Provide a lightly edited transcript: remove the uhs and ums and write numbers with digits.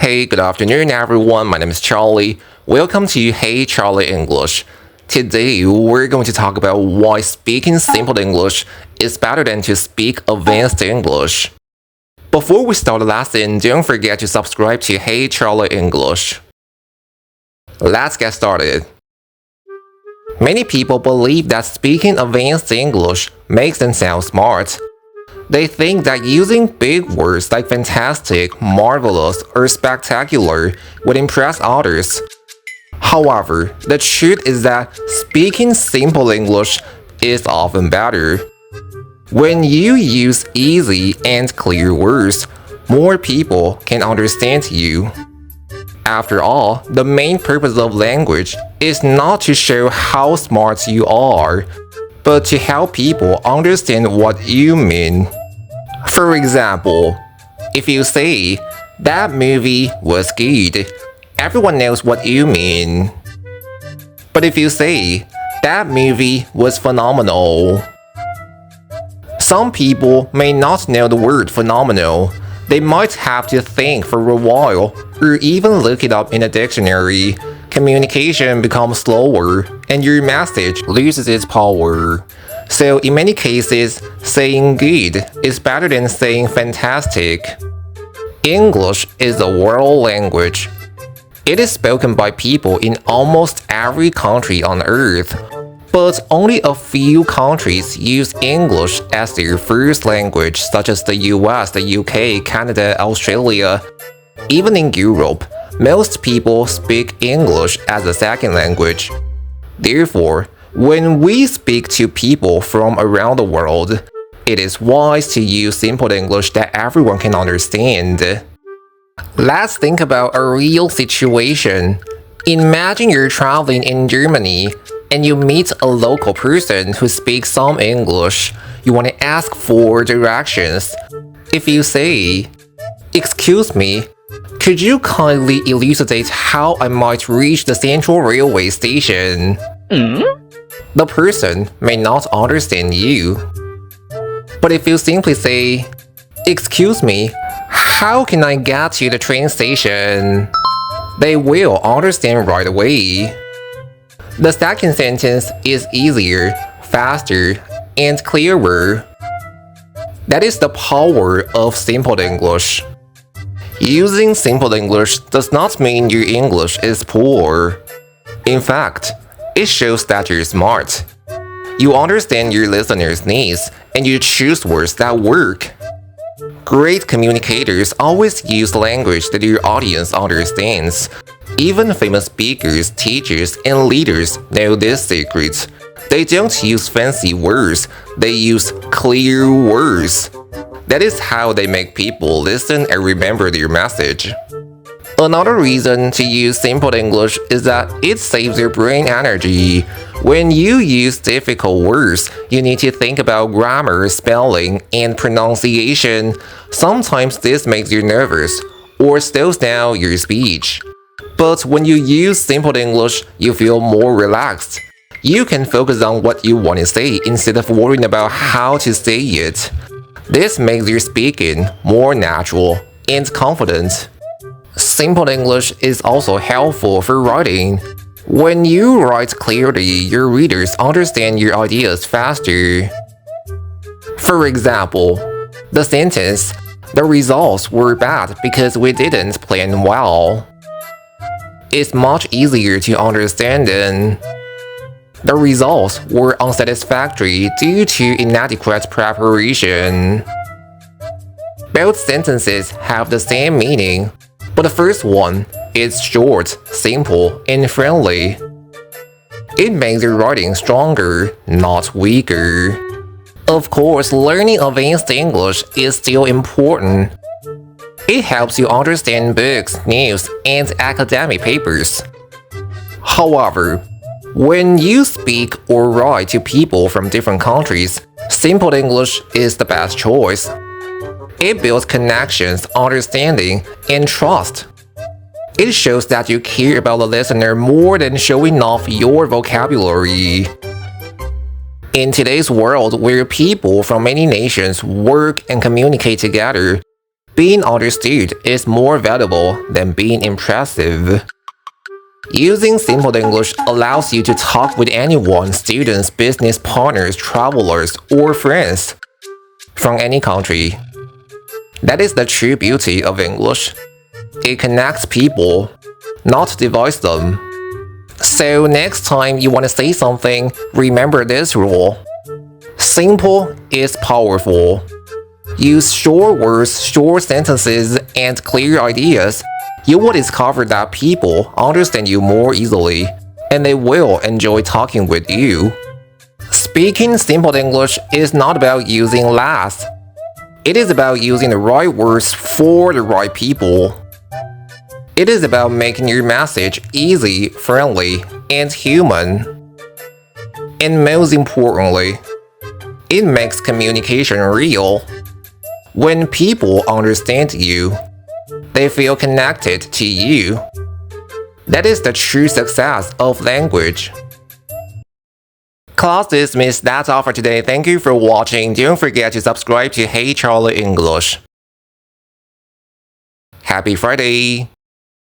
Hey, good afternoon, everyone. My name is Charlie. Welcome to Hey Charlie English. Today, we're going to talk about why speaking simple English is better than to speak advanced English. Before we start the lesson, don't forget to subscribe to Hey Charlie English. Let's get started. Many people believe that speaking advanced English makes them sound smart. They think that using big words like fantastic, marvelous, or spectacular would impress others. However, the truth is that speaking simple English is often better. When you use easy and clear words, more people can understand you. After all, the main purpose of language is not to show how smart you are, but to help people understand what you mean. For example, if you say, "That movie was good," everyone knows what you mean. But if you say, "That movie was phenomenal," some people may not know the word phenomenal. They might have to think for a while or even look it up in a dictionary. Communication becomes slower and your message loses its power. So in many cases, saying good is better than saying fantastic. English is a world language. It is spoken by people in almost every country on earth, but only a few countries use English as their first language, such as the US, the UK, Canada, Australia. Even in Europe, most people speak English as a second language. Therefore, when we speak to people from around the world, it is wise to use simple English that everyone can understand. Let's think about a real situation. Imagine you're traveling in Germany and you meet a local person who speaks some English. You want to ask for directions. If you say, "Excuse me, could you kindly elucidate how I might reach the Central Railway Station?" The person may not understand you. But if you simply say, "Excuse me, how can I get to the train station?" they will understand right away. The second sentence is easier, faster, and clearer. That is the power of simple English. Using simple English does not mean your English is poor. In fact, it shows that you're smart. You understand your listeners' needs and you choose words that work. Great communicators always use language that your audience understands. Even famous speakers, teachers, and leaders know this secret. They don't use fancy words, they use clear words. That is how they make people listen and remember their message. Another reason to use simple English is that it saves your brain energy. When you use difficult words, you need to think about grammar, spelling, and pronunciation. Sometimes this makes you nervous or slows down your speech. But when you use simple English, you feel more relaxed. You can focus on what you want to say instead of worrying about how to say it. This makes your speaking more natural and confident. Simple English is also helpful for writing. When you write clearly, your readers understand your ideas faster. For example, the sentence, "The results were bad because we didn't plan well," is much easier to understand than "The results were unsatisfactory due to inadequate preparation." Both sentences have the same meaning, but the first one is short, simple, and friendly. It makes your writing stronger, not weaker. Of course, learning advanced English is still important. It helps you understand books, news, and academic papers. However, when you speak or write to people from different countries, simple English is the best choice. It builds connections, understanding, and trust. It shows that you care about the listener more than showing off your vocabulary. In today's world where people from many nations work and communicate together, Being understood is more valuable than being impressive. Using simple English allows you to talk with anyone, students, business partners, travelers, or friends from any country. That is the true beauty of English. It connects people, not divides them. So next time you want to say something, remember this rule. Simple is powerful. Use short words, short sentences, and clear ideas. You will discover that people understand you more easily, and they will enjoy talking with you. Speaking simple English is not about using less. It is about using the right words for the right people. It is about making your message easy, friendly, and human. And most importantly, it makes communication real. When people understand you, they feel connected to you. That is the true success of language. Class dismissed. That's all for today. Thank you for watching. Don't forget to subscribe to Hey Charlie English. Happy Friday!